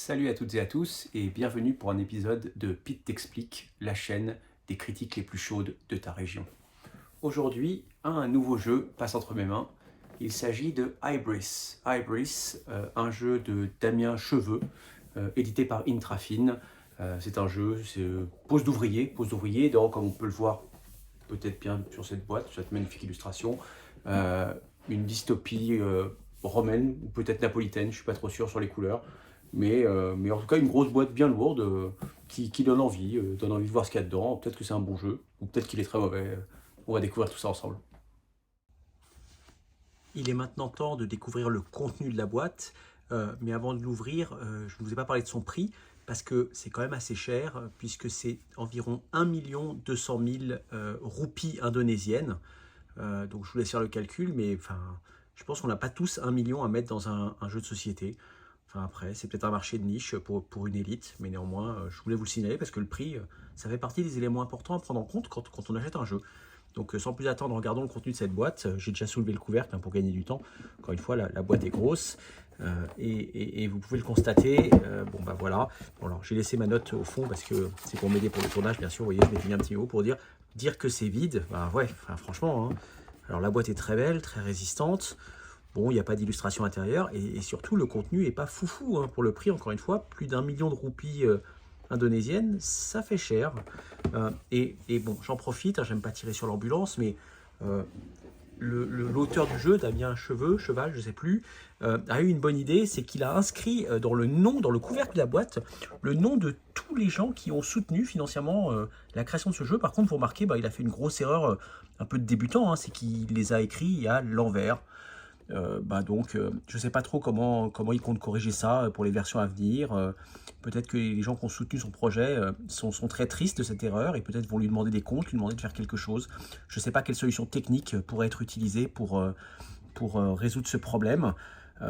Salut à toutes et à tous et bienvenue pour un épisode de Pete t'explique, la chaîne des critiques les plus chaudes de ta région. Aujourd'hui, un nouveau jeu passe entre mes mains. Il s'agit de Hybris. Hybris, un jeu de Damien Cheveux, édité par Intrafin. C'est un jeu, c'est pose d'ouvrier. Donc, comme on peut le voir peut-être bien sur cette boîte, sur cette magnifique illustration, une dystopie romaine ou peut-être napolitaine, je ne suis pas trop sûr sur les couleurs. Mais en tout cas, une grosse boîte bien lourde qui donne envie de voir ce qu'il y a dedans. Peut-être que c'est un bon jeu, ou peut-être qu'il est très mauvais. On va découvrir tout ça ensemble. Il est maintenant temps de découvrir le contenu de la boîte, mais avant de l'ouvrir, je ne vous ai pas parlé de son prix, parce que c'est quand même assez cher, puisque c'est environ 1 200 000 roupies indonésiennes. Donc je vous laisse faire le calcul, mais enfin, je pense qu'on n'a pas tous 1 million à mettre dans un jeu de société. Enfin après, c'est peut-être un marché de niche pour une élite, mais néanmoins, je voulais vous le signaler parce que le prix, ça fait partie des éléments importants à prendre en compte quand on achète un jeu. Donc sans plus attendre, regardons le contenu de cette boîte. J'ai déjà soulevé le couvercle pour gagner du temps. Encore une fois, la boîte est grosse et vous pouvez le constater. Bon bah voilà. Bon, alors j'ai laissé ma note au fond parce que c'est pour m'aider pour le tournage, bien sûr. Vous voyez, je m'ai mis un petit mot pour dire que c'est vide. Bah ouais, enfin, franchement. Hein. Alors la boîte est très belle, très résistante. Bon, il n'y a pas d'illustration intérieure et surtout le contenu n'est pas foufou hein, pour le prix. Encore une fois, plus d'1 million de roupies indonésiennes, ça fait cher. Et bon, j'en profite, hein, j'aime pas tirer sur l'ambulance, mais l'auteur du jeu, Damien Cheval, je sais plus, a eu une bonne idée, c'est qu'il a inscrit dans le nom, dans le couvercle de la boîte, le nom de tous les gens qui ont soutenu financièrement la création de ce jeu. Par contre, vous remarquez, il a fait une grosse erreur, un peu de débutant, hein, c'est qu'il les a écrits à l'envers. Donc, je ne sais pas trop comment il compte corriger ça pour les versions à venir. Peut-être que les gens qui ont soutenu son projet sont très tristes de cette erreur et peut-être vont lui demander des comptes, lui demander de faire quelque chose. Je ne sais pas quelle solution technique pourrait être utilisée pour résoudre ce problème.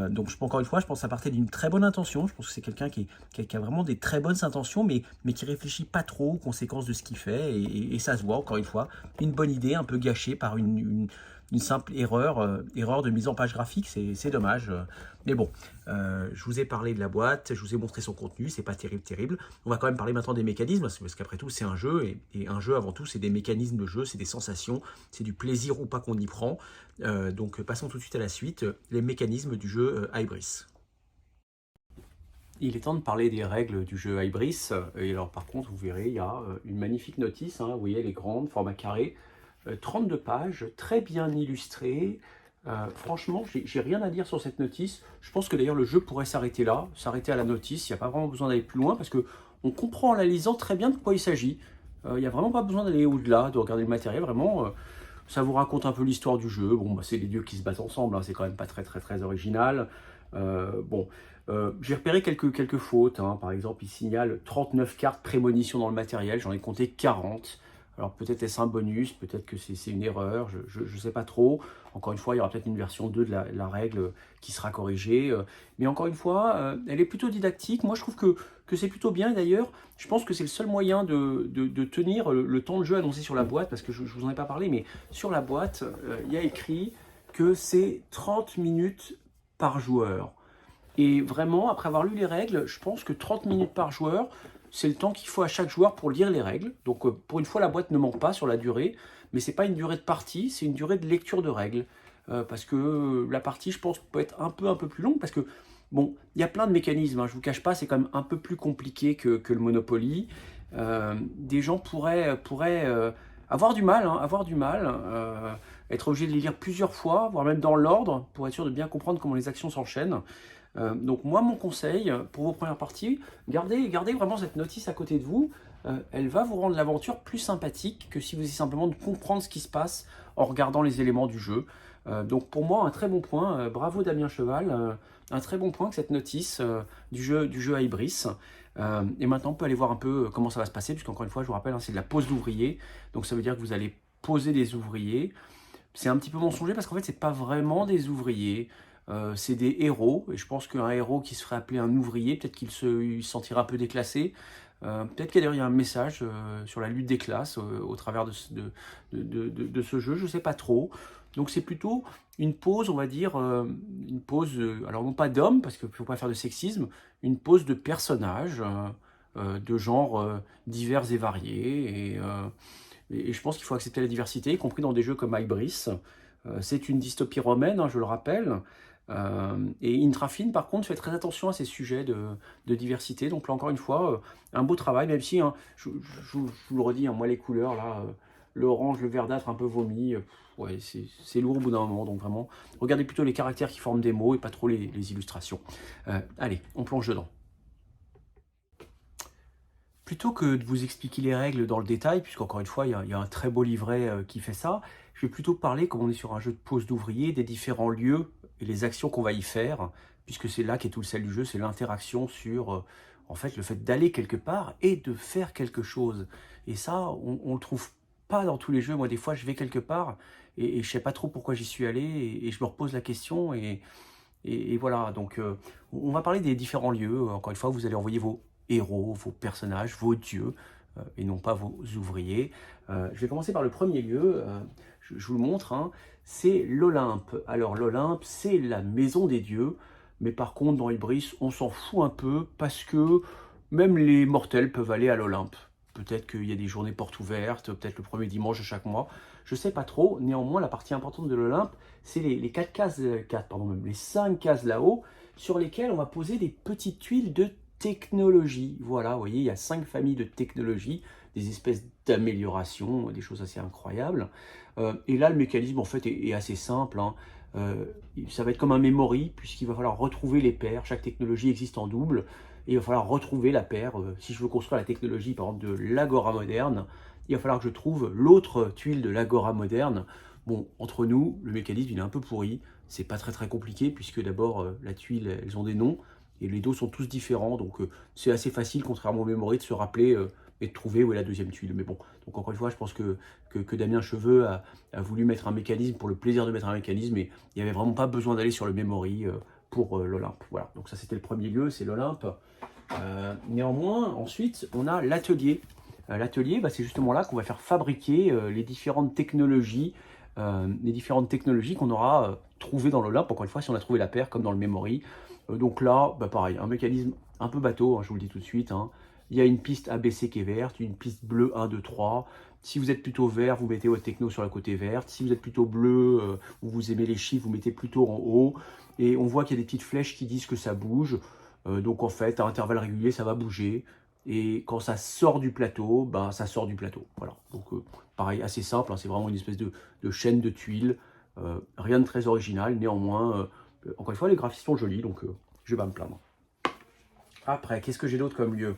Donc, encore une fois, je pense que ça partait d'une très bonne intention. Je pense que c'est quelqu'un qui a vraiment des très bonnes intentions, mais qui réfléchit pas trop aux conséquences de ce qu'il fait. Et ça se voit, encore une fois, une bonne idée un peu gâchée par une simple erreur de mise en page graphique, c'est dommage. Mais bon, je vous ai parlé de la boîte, je vous ai montré son contenu, c'est pas terrible. On va quand même parler maintenant des mécanismes, parce qu'après tout, c'est un jeu, et un jeu, avant tout, c'est des mécanismes de jeu, c'est des sensations, c'est du plaisir ou pas qu'on y prend. Donc, passons tout de suite à la suite, les mécanismes du jeu Hybris. Il est temps de parler des règles du jeu Hybris. Et alors, par contre, vous verrez, il y a une magnifique notice. Hein, vous voyez, elle est grande, format carré. 32 pages, très bien illustrées. Franchement, j'ai rien à dire sur cette notice. Je pense que d'ailleurs le jeu pourrait s'arrêter là, s'arrêter à la notice. Il n'y a pas vraiment besoin d'aller plus loin parce que on comprend en la lisant très bien de quoi il s'agit. Il n'y a vraiment pas besoin d'aller au-delà, de regarder le matériel. Vraiment, ça vous raconte un peu l'histoire du jeu. Bon, c'est les dieux qui se battent ensemble. Hein, c'est quand même pas très original. J'ai repéré quelques fautes. Hein. Par exemple, il signale 39 cartes prémonition dans le matériel. J'en ai compté 40. Alors peut-être est-ce un bonus, peut-être que c'est une erreur, je ne sais pas trop. Encore une fois, il y aura peut-être une version 2 de la règle qui sera corrigée. Mais encore une fois, elle est plutôt didactique. Moi, je trouve que c'est plutôt bien. D'ailleurs, je pense que c'est le seul moyen de tenir le temps de jeu annoncé sur la boîte, parce que je ne vous en ai pas parlé, mais sur la boîte, il y a écrit que c'est 30 minutes par joueur. Et vraiment, après avoir lu les règles, je pense que 30 minutes par joueur, c'est le temps qu'il faut à chaque joueur pour lire les règles. Donc pour une fois, la boîte ne ment pas sur la durée, mais ce n'est pas une durée de partie, c'est une durée de lecture de règles. Parce que la partie, je pense, peut être un peu plus longue, parce que, bon, il y a plein de mécanismes, hein, je ne vous cache pas, c'est quand même un peu plus compliqué que le Monopoly. Des gens pourraient avoir du mal, être obligés de les lire plusieurs fois, voire même dans l'ordre, pour être sûr de bien comprendre comment les actions s'enchaînent. Donc moi, mon conseil pour vos premières parties, gardez vraiment cette notice à côté de vous. Elle va vous rendre l'aventure plus sympathique que si vous essayez simplement de comprendre ce qui se passe en regardant les éléments du jeu. Donc pour moi, un très bon point. Bravo Damien Cheval. Un très bon point que cette notice du jeu Hybris. Et maintenant, on peut aller voir un peu comment ça va se passer, puisqu'encore une fois, je vous rappelle, hein, c'est de la pose d'ouvriers. Donc ça veut dire que vous allez poser des ouvriers. C'est un petit peu mensonger parce qu'en fait, c'est pas vraiment des ouvriers. C'est des héros, et je pense qu'un héros qui se ferait appeler un ouvrier, peut-être qu'il se sentira un peu déclassé. Peut-être qu'il y a un message sur la lutte des classes au travers de ce jeu, je ne sais pas trop. Donc c'est plutôt une pose, on va dire, une pose, alors non pas d'homme, parce qu'il ne faut pas faire de sexisme, une pose de personnage, de genres divers et variés. Et je pense qu'il faut accepter la diversité, y compris dans des jeux comme Ibris. C'est une dystopie romaine, hein, je le rappelle. Et Intrafin, par contre, fait très attention à ces sujets de diversité. Donc là, encore une fois, un beau travail, même si, hein, je vous le redis, hein, moi, les couleurs, là, l'orange, le verdâtre un peu vomi, ouais, c'est lourd au bout d'un moment. Donc vraiment, regardez plutôt les caractères qui forment des mots et pas trop les illustrations. Allez, on plonge dedans. Plutôt que de vous expliquer les règles dans le détail, puisqu'encore une fois, il y a un très beau livret qui fait ça, je vais plutôt parler, comme on est sur un jeu de pose d'ouvrier, des différents lieux et les actions qu'on va y faire, puisque c'est là qu'est tout le sel du jeu, c'est l'interaction sur, en fait, le fait d'aller quelque part et de faire quelque chose. Et ça, on le trouve pas dans tous les jeux. Moi, des fois, je vais quelque part et je sais pas trop pourquoi j'y suis allé et je me repose la question et voilà. Donc, on va parler des différents lieux. Encore une fois, vous allez envoyer vos héros, vos personnages, vos dieux, et non pas vos ouvriers. Je vais commencer par le premier lieu, je vous le montre, hein, c'est l'Olympe. Alors l'Olympe, c'est la maison des dieux, mais par contre dans Ibris, on s'en fout un peu, parce que même les mortels peuvent aller à l'Olympe. Peut-être qu'il y a des journées portes ouvertes, peut-être le premier dimanche de chaque mois, je sais pas trop. Néanmoins, la partie importante de l'Olympe, c'est les 4 cases, pardon, même les 5 cases là-haut, sur lesquelles on va poser des petites tuiles de technologie. Voilà, vous voyez, il y a 5 familles de technologies, des espèces d'améliorations, des choses assez incroyables. Et là, le mécanisme, en fait, est assez simple, hein. Ça va être comme un memory, puisqu'il va falloir retrouver les paires. Chaque technologie existe en double, et il va falloir retrouver la paire. Si je veux construire la technologie, par exemple, de l'Agora moderne, il va falloir que je trouve l'autre tuile de l'Agora moderne. Bon, entre nous, le mécanisme, il est un peu pourri. C'est pas très compliqué, puisque d'abord, la tuile, elles ont des noms, et les dos sont tous différents, donc c'est assez facile, contrairement au memory, de se rappeler et de trouver où est la deuxième tuile. Mais bon, donc encore une fois, je pense que Damien Cheveux a voulu mettre un mécanisme pour le plaisir de mettre un mécanisme, et il n'y avait vraiment pas besoin d'aller sur le memory pour l'Olympe. Voilà, donc ça c'était le premier lieu, c'est l'Olympe. Néanmoins, ensuite, on a l'atelier. L'atelier, c'est justement là qu'on va faire fabriquer les différentes technologies qu'on aura trouvées dans l'Olympe. Encore une fois, si on a trouvé la paire, comme dans le memory. Donc là, pareil, un mécanisme un peu bateau, hein, je vous le dis tout de suite, hein. Il y a une piste ABC qui est verte, une piste bleue 1, 2, 3. Si vous êtes plutôt vert, vous mettez votre techno sur la côté verte. Si vous êtes plutôt bleu, ou vous aimez les chiffres, vous mettez plutôt en haut. Et on voit qu'il y a des petites flèches qui disent que ça bouge. Donc en fait, à intervalles réguliers, ça va bouger. Et quand ça sort du plateau, ça sort du plateau. Voilà. Donc pareil, assez simple, hein, c'est vraiment une espèce de chaîne de tuiles. Rien de très original, néanmoins, encore une fois, les graphismes sont jolis, donc je vais pas me plaindre. Après, qu'est-ce que j'ai d'autre comme lieu?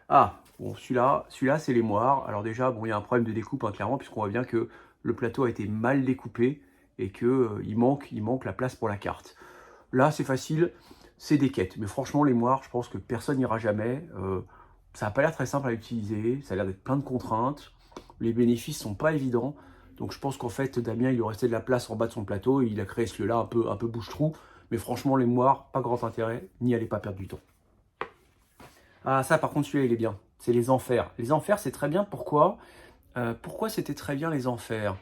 Ah, bon, celui-là c'est les moires. Alors déjà, bon, il y a un problème de découpe, hein, clairement, puisqu'on voit bien que le plateau a été mal découpé et qu'il il manque la place pour la carte. Là, c'est facile, c'est des quêtes. Mais franchement, les moires, je pense que personne n'ira jamais. Ça n'a pas l'air très simple à utiliser, ça a l'air d'être plein de contraintes. Les bénéfices sont pas évidents. Donc je pense qu'en fait, Damien, il lui restait de la place en bas de son plateau, et il a créé ce lieu-là un peu bouche-trou. Mais franchement, les moires, pas grand intérêt, n'y allez pas perdre du temps. Ah, ça, par contre, celui-là, il est bien. C'est les enfers. Les enfers, c'est très bien. Pourquoi pourquoi c'était très bien, les enfers?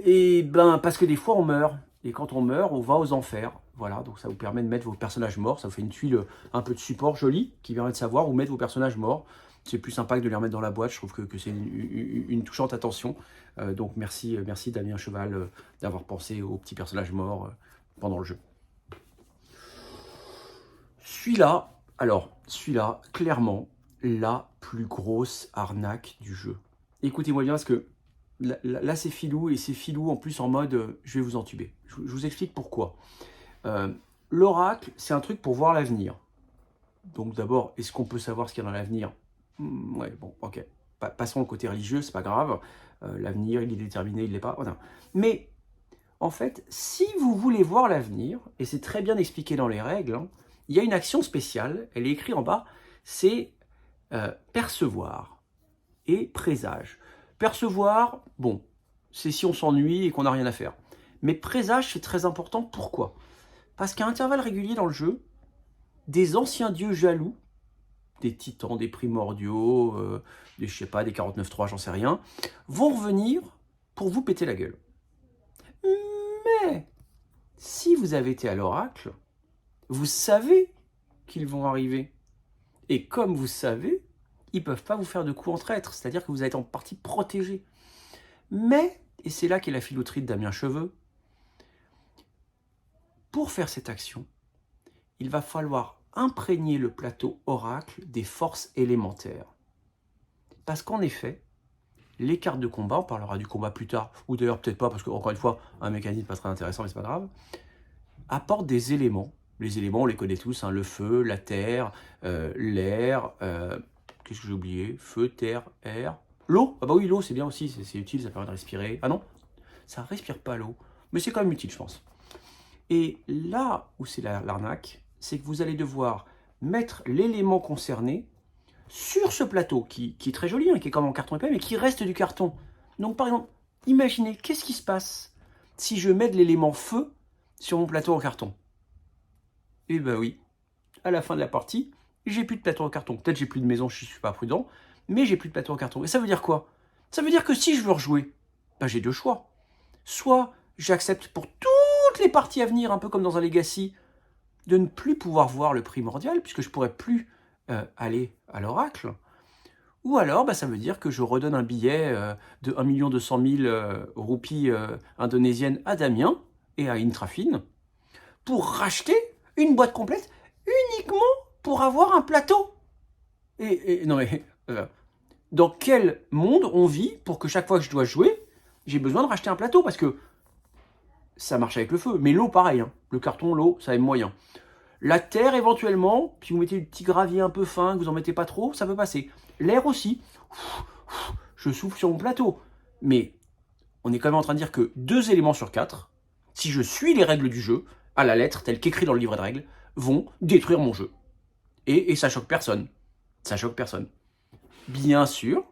Eh ben, parce que des fois, on meurt. Et quand on meurt, on va aux enfers. Voilà, donc ça vous permet de mettre vos personnages morts. Ça vous fait une tuile un peu de support jolie qui permet de savoir où mettre vos personnages morts. C'est plus sympa que de les remettre dans la boîte. Je trouve que c'est une touchante attention. Donc merci Damien Cheval d'avoir pensé aux petits personnages morts pendant le jeu. Celui-là, clairement, la plus grosse arnaque du jeu. Écoutez-moi bien, parce que là c'est filou, et c'est filou en plus en mode je vais vous entuber. Je vous explique pourquoi. L'oracle, c'est un truc pour voir l'avenir. Donc d'abord, est-ce qu'on peut savoir ce qu'il y a dans l'avenir? Ouais, bon, ok. Passons au côté religieux, c'est pas grave. L'avenir, il est déterminé, il l'est pas. Voilà. Mais en fait, si vous voulez voir l'avenir, et c'est très bien expliqué dans les règles, hein, il y a une action spéciale, elle est écrite en bas, c'est percevoir et présage. Percevoir, bon, c'est si on s'ennuie et qu'on n'a rien à faire. Mais présage, c'est très important. Pourquoi? Parce qu'à intervalles réguliers dans le jeu, des anciens dieux jaloux, des titans, des primordiaux, je sais pas, des 49.3, j'en sais rien, vont revenir pour vous péter la gueule. Mais si vous avez été à l'oracle, vous savez qu'ils vont arriver. Et comme vous savez, ils ne peuvent pas vous faire de coups en traître, c'est-à-dire que vous êtes en partie protégé. Mais, et c'est là qu'est la filouterie de Damien Cheveux, pour faire cette action, il va falloir imprégner le plateau oracle des forces élémentaires. Parce qu'en effet, les cartes de combat, on parlera du combat plus tard, ou d'ailleurs peut-être pas, parce que encore une fois, un mécanisme pas très intéressant, mais c'est pas grave, apportent des éléments. Les éléments, on les connaît tous, hein, le feu, la terre, l'air, qu'est-ce que j'ai oublié? Feu, terre, air, l'eau. Ah bah oui, l'eau c'est bien aussi, c'est utile, ça permet de respirer. Ah non, ça respire pas l'eau, mais c'est quand même utile, je pense. Et là où c'est l'arnaque, c'est que vous allez devoir mettre l'élément concerné sur ce plateau, qui est très joli, hein, qui est comme en carton épais, mais qui reste du carton. Donc par exemple, imaginez, qu'est-ce qui se passe si je mets de l'élément feu sur mon plateau en carton? Eh ben oui, à la fin de la partie, j'ai plus de plateau en carton. Peut-être j'ai plus de maison, je ne suis pas prudent, mais j'ai plus de plateau en carton. Et ça veut dire quoi? Ça veut dire que si je veux rejouer, ben j'ai deux choix. Soit j'accepte pour toutes les parties à venir, un peu comme dans un Legacy, de ne plus pouvoir voir le primordial, puisque je ne pourrais plus aller à l'oracle. Ou alors, bah, ça veut dire que je redonne un billet de 1 200 000 roupies indonésiennes à Damien et à Intrafine pour racheter une boîte complète uniquement pour avoir un plateau. Non mais, dans quel monde on vit pour que chaque fois que je dois jouer, j'ai besoin de racheter un plateau? Parce que ça marche avec le feu. Mais l'eau, pareil. Hein. Le carton, l'eau, ça aime moyen. La terre, éventuellement, si vous mettez du petit gravier un peu fin, que vous n'en mettez pas trop, ça peut passer. L'air aussi. Je souffle sur mon plateau. Mais on est quand même en train de dire que 2 éléments sur 4, si je suis les règles du jeu, à la lettre, telles qu'écrit dans le livret de règles, vont détruire mon jeu. Et ça choque personne. Ça choque personne. Bien sûr,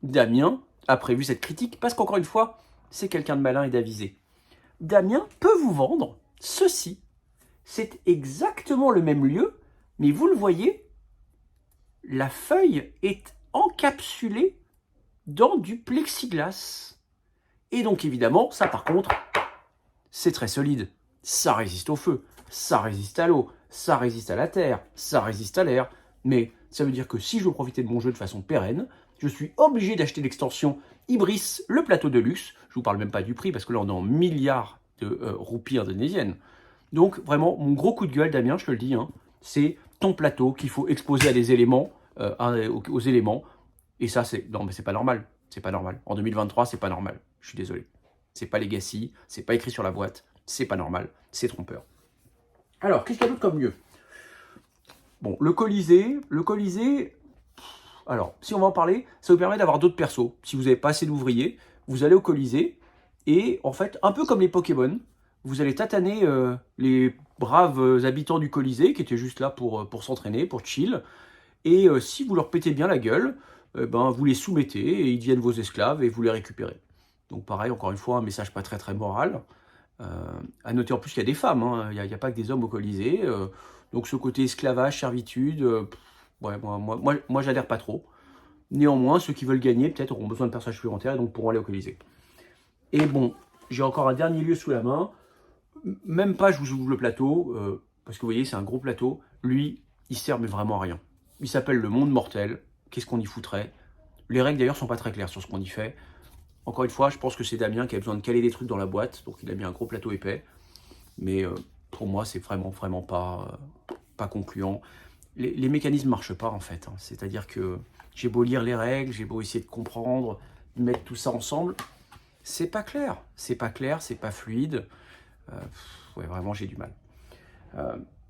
Damien a prévu cette critique, parce qu'encore une fois, c'est quelqu'un de malin et d'avisé. Damien peut vous vendre ceci. C'est exactement le même lieu, mais vous le voyez, la feuille est encapsulée dans du plexiglas. Et donc évidemment, ça par contre, c'est très solide. Ça résiste au feu, ça résiste à l'eau, ça résiste à la terre, ça résiste à l'air. Mais ça veut dire que si je veux profiter de mon jeu de façon pérenne, je suis obligé d'acheter l'extension Ibris, le plateau de luxe. Je ne vous parle même pas du prix, parce que là on est en milliards de roupies indonésiennes. Donc vraiment, mon gros coup de gueule, Damien, je te le dis, hein, c'est ton plateau qu'il faut exposer à des éléments, aux éléments. Et ça, non, mais c'est pas normal. C'est pas normal. En 2023, c'est pas normal. Je suis désolé. C'est pas Legacy, c'est pas écrit sur la boîte, c'est pas normal, c'est trompeur. Alors, qu'est-ce qu'il y a d'autre comme lieu? Bon, le Colisée, alors, si on va en parler, ça vous permet d'avoir d'autres persos. Si vous n'avez pas assez d'ouvriers, vous allez au Colisée, et en fait, un peu comme les Pokémon, vous allez tataner les braves habitants du Colisée, qui étaient juste là pour s'entraîner, pour chill, et si vous leur pétez bien la gueule, ben, vous les soumettez, et ils deviennent vos esclaves, et vous les récupérez. Donc pareil, encore une fois, un message pas très moral. À noter en plus qu'il y a des femmes, hein. Il n'y a pas que des hommes au Colisée. Donc ce côté esclavage, servitude, ouais, moi j'adhère pas trop. Néanmoins, ceux qui veulent gagner, peut-être auront besoin de personnages supplémentaires et donc pourront aller au Colisée. Et bon, j'ai encore un dernier lieu sous la main. Même pas, je vous ouvre le plateau, parce que vous voyez, c'est un gros plateau. Lui, il sert mais vraiment à rien. Il s'appelle le Monde Mortel. Qu'est-ce qu'on y foutrait? Les règles d'ailleurs sont pas très claires sur ce qu'on y fait. Encore une fois, je pense que c'est Damien qui a besoin de caler des trucs dans la boîte, donc il a mis un gros plateau épais. Mais pour moi, c'est vraiment pas concluant. Les mécanismes ne marchent pas en fait. Hein. C'est-à-dire que j'ai beau lire les règles, j'ai beau essayer de comprendre, de mettre tout ça ensemble, c'est pas clair. C'est pas clair, c'est pas fluide. Ouais, vraiment, j'ai du mal.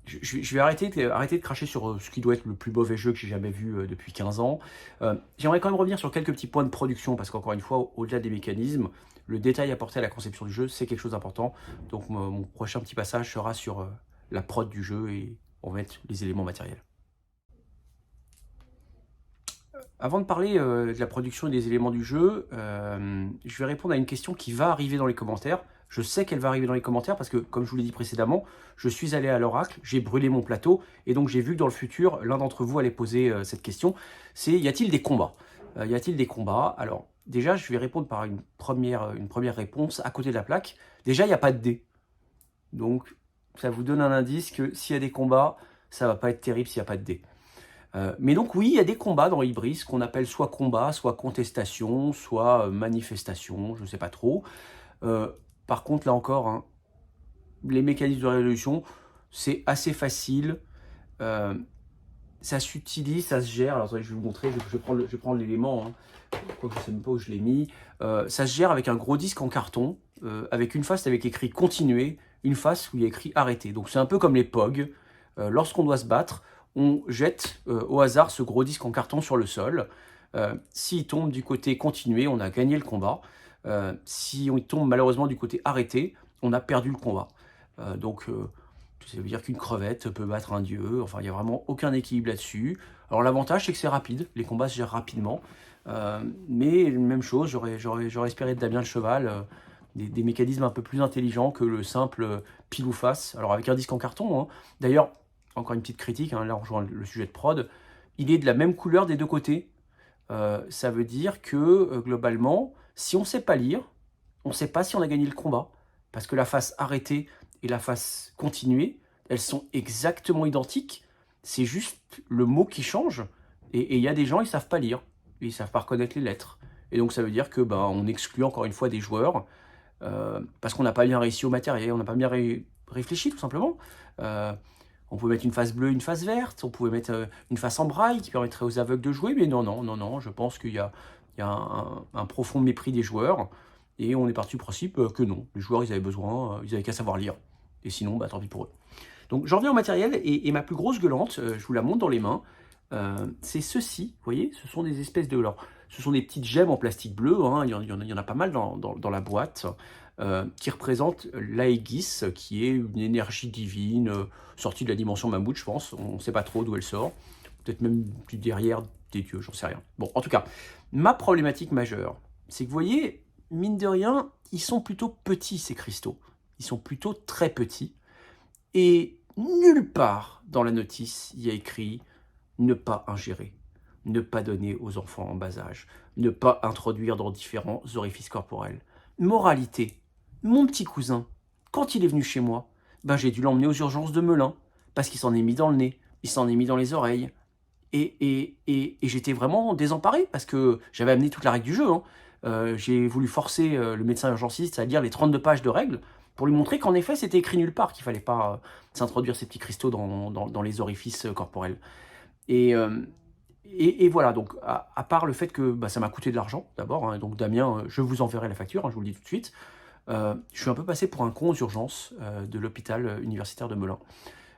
Je vais arrêter de cracher sur ce qui doit être le plus mauvais jeu que j'ai jamais vu depuis 15 ans. J'aimerais quand même revenir sur quelques petits points de production, parce qu'encore une fois, au-delà des mécanismes, le détail apporté à la conception du jeu, c'est quelque chose d'important. Donc mon prochain petit passage sera sur la prod du jeu, et on va mettre les éléments matériels. Avant de parler de la production et des éléments du jeu, je vais répondre à une question qui va arriver dans les commentaires. Je sais qu'elle va arriver dans les commentaires parce que, comme je vous l'ai dit précédemment, je suis allé à l'oracle, j'ai brûlé mon plateau, et donc j'ai vu que dans le futur, l'un d'entre vous allait poser cette question, c'est: y a-t-il des combats? Y a-t-il des combats? Alors, déjà, je vais répondre par une première réponse à côté de la plaque. Déjà, il n'y a pas de dés. Donc, ça vous donne un indice que s'il y a des combats, ça va pas être terrible s'il n'y a pas de dés. Mais donc oui, il y a des combats dans Ibris qu'on appelle soit combat, soit contestation, soit manifestation, je ne sais pas trop. Par contre, là encore, hein, les mécanismes de résolution, c'est assez facile. Ça s'utilise, ça se gère. Alors attendez, je vais vous montrer, je vais prendre l'élément, hein. Quoique je ne sais même pas où je l'ai mis. Ça se gère avec un gros disque en carton, avec une face avec écrit continuer, une face où il y a écrit arrêter. Donc c'est un peu comme les POG. Lorsqu'on doit se battre, on jette au hasard ce gros disque en carton sur le sol. S'il tombe du côté continuer, on a gagné le combat. Si on tombe malheureusement du côté arrêté, on a perdu le combat. Donc ça veut dire qu'une crevette peut battre un dieu. Enfin, il n'y a vraiment aucun équilibre là-dessus. Alors l'avantage, c'est que c'est rapide. Les combats se gèrent rapidement. Mais même chose, j'aurais espéré de Damien le Cheval des mécanismes un peu plus intelligents que le simple pile ou face. Alors avec un disque en carton, hein. D'ailleurs, encore une petite critique, hein, là on rejoint le sujet de prod, il est de la même couleur des deux côtés. Ça veut dire que globalement, si on ne sait pas lire, on ne sait pas si on a gagné le combat. Parce que la face arrêtée et la face continuer, elles sont exactement identiques. C'est juste le mot qui change. Et il y a des gens, ils ne savent pas lire. Ils ne savent pas reconnaître les lettres. Et donc ça veut dire que on exclut encore une fois des joueurs parce qu'on n'a pas bien réussi au matériel, on n'a pas bien réfléchi tout simplement. On pouvait mettre une face bleue, une face verte, on pouvait mettre une face en braille qui permettrait aux aveugles de jouer, mais non, je pense qu'il y a un profond mépris des joueurs, et on est parti du principe que non, les joueurs ils avaient besoin, ils avaient qu'à savoir lire, et sinon tant pis pour eux. Donc j'en reviens au matériel, et ma plus grosse gueulante, je vous la montre dans les mains, c'est ceci, vous voyez, ce sont des espèces de... Alors, ce sont des petites gemmes en plastique bleu, hein, il y en a pas mal dans la boîte, qui représentent l'Aegis, qui est une énergie divine, sortie de la dimension mammouth, je pense, on ne sait pas trop d'où elle sort, peut-être même du derrière des dieux, j'en sais rien. Bon, en tout cas, ma problématique majeure, c'est que vous voyez, mine de rien, ils sont plutôt petits ces cristaux, ils sont plutôt très petits, et nulle part dans la notice, il y a écrit « ne pas ingérer ». Ne pas donner aux enfants en bas âge, ne pas introduire dans différents orifices corporels. Moralité, mon petit cousin, quand il est venu chez moi, j'ai dû l'emmener aux urgences de Melun, parce qu'il s'en est mis dans le nez, il s'en est mis dans les oreilles, et j'étais vraiment désemparé, parce que j'avais amené toute la règle du jeu, hein. J'ai voulu forcer le médecin urgentiste à lire les 32 pages de règles, pour lui montrer qu'en effet c'était écrit nulle part, qu'il ne fallait pas s'introduire ces petits cristaux dans les orifices corporels. Et voilà, donc à part le fait que ça m'a coûté de l'argent, d'abord, hein, donc Damien, je vous enverrai la facture, hein, je vous le dis tout de suite, je suis un peu passé pour un con aux urgences de l'hôpital universitaire de Melun,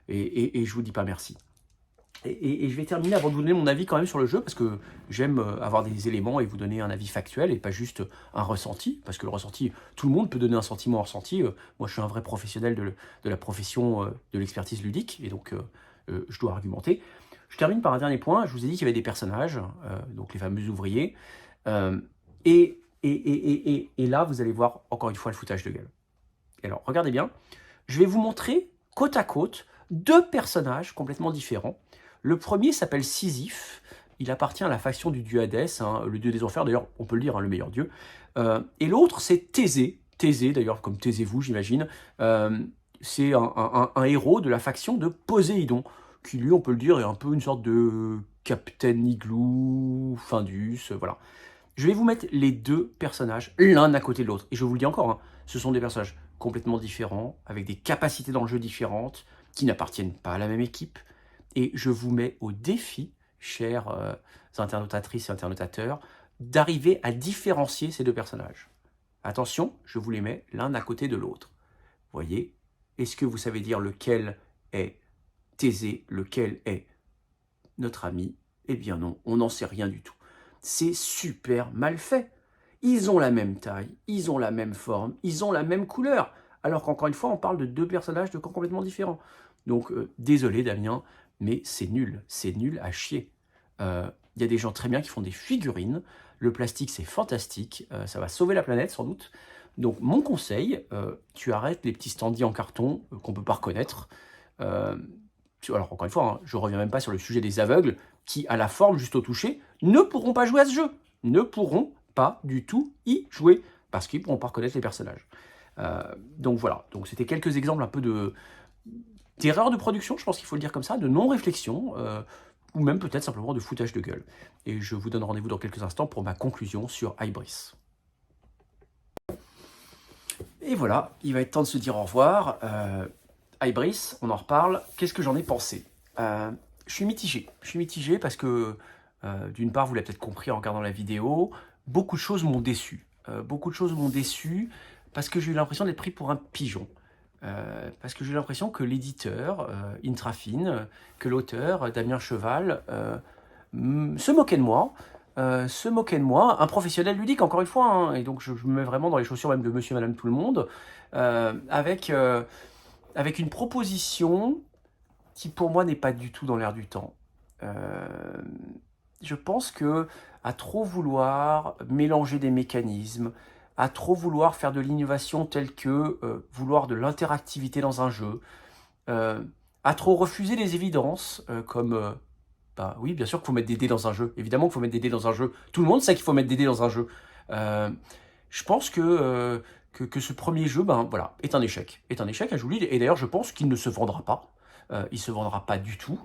et je vous dis pas merci. Et je vais terminer avant de vous donner mon avis quand même sur le jeu, parce que j'aime avoir des éléments et vous donner un avis factuel, et pas juste un ressenti, parce que le ressenti, tout le monde peut donner un sentiment en ressenti, moi je suis un vrai professionnel de la profession de l'expertise ludique, et donc je dois argumenter. Je termine par un dernier point. Je vous ai dit qu'il y avait des personnages, donc les fameux ouvriers. Et là, vous allez voir encore une fois le foutage de gueule. Alors, regardez bien. Je vais vous montrer côte à côte deux personnages complètement différents. Le premier s'appelle Sisyphe. Il appartient à la faction du dieu Hadès, hein, le dieu des enfers. D'ailleurs, on peut le dire, hein, le meilleur dieu. Et l'autre, c'est Thésée. Thésée, d'ailleurs, comme taisez-vous, j'imagine. C'est un héros de la faction de Poséidon, qui lui, on peut le dire, est un peu une sorte de Captain Igloo, Findus, voilà. Je vais vous mettre les deux personnages, l'un à côté de l'autre. Et je vous le dis encore, hein, ce sont des personnages complètement différents, avec des capacités dans le jeu différentes, qui n'appartiennent pas à la même équipe. Et je vous mets au défi, chers internautatrices et internautateurs, d'arriver à différencier ces deux personnages. Attention, je vous les mets l'un à côté de l'autre. Vous voyez, est-ce que vous savez dire lequel est Thésée, lequel est notre ami? Eh bien non, on n'en sait rien du tout. C'est super mal fait. Ils ont la même taille, ils ont la même forme, ils ont la même couleur. Alors qu'encore une fois, on parle de deux personnages de camps complètement différents. Donc, désolé Damien, mais c'est nul à chier. Il y a des gens très bien qui font des figurines. Le plastique, c'est fantastique. Ça va sauver la planète, sans doute. Donc, mon conseil, tu arrêtes les petits standees en carton qu'on ne peut pas reconnaître. Alors, encore une fois, hein, je ne reviens même pas sur le sujet des aveugles qui, à la forme, juste au toucher, ne pourront pas jouer à ce jeu. Ne pourront pas du tout y jouer, parce qu'ils ne pourront pas reconnaître les personnages. Donc voilà, donc c'était quelques exemples un peu d'erreurs de production, je pense qu'il faut le dire comme ça, de non-réflexion, ou même peut-être simplement de foutage de gueule. Et je vous donne rendez-vous dans quelques instants pour ma conclusion sur Ibris. Et voilà, il va être temps de se dire au revoir. Ibris, on en reparle. Qu'est-ce que j'en ai pensé? Je suis mitigé. Je suis mitigé parce que, d'une part, vous l'avez peut-être compris en regardant la vidéo, beaucoup de choses m'ont déçu. Beaucoup de choses m'ont déçu parce que j'ai eu l'impression d'être pris pour un pigeon. Parce que j'ai eu l'impression que l'éditeur, Intrafine, que l'auteur, Damien Cheval, se moquait de moi. Un professionnel ludique, encore une fois, hein, et donc je me mets vraiment dans les chaussures même de monsieur et madame tout le monde, avec une proposition qui pour moi n'est pas du tout dans l'air du temps. Je pense que à trop vouloir mélanger des mécanismes, à trop vouloir faire de l'innovation telle que vouloir de l'interactivité dans un jeu, à trop refuser les évidences comme bah oui, bien sûr qu'il faut mettre des dés dans un jeu. Évidemment qu'il faut mettre des dés dans un jeu. Tout le monde sait qu'il faut mettre des dés dans un jeu. Je pense que ce premier jeu, ben voilà, est un échec. Est un échec, je vous le dis. Et d'ailleurs, je pense qu'il ne se vendra pas. Il ne se vendra pas du tout.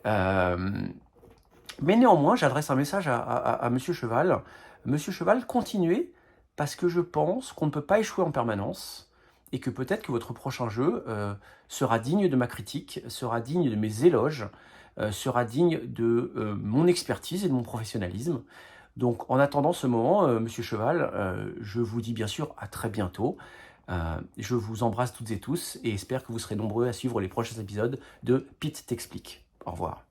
Mais néanmoins, j'adresse un message à Monsieur Cheval. Monsieur Cheval, continuez, parce que je pense qu'on ne peut pas échouer en permanence, et que peut-être que votre prochain jeu sera digne de ma critique, sera digne de mes éloges, sera digne de mon expertise et de mon professionnalisme. Donc en attendant ce moment, Monsieur Cheval, je vous dis bien sûr à très bientôt. Je vous embrasse toutes et tous et espère que vous serez nombreux à suivre les prochains épisodes de Pete t'explique. Au revoir.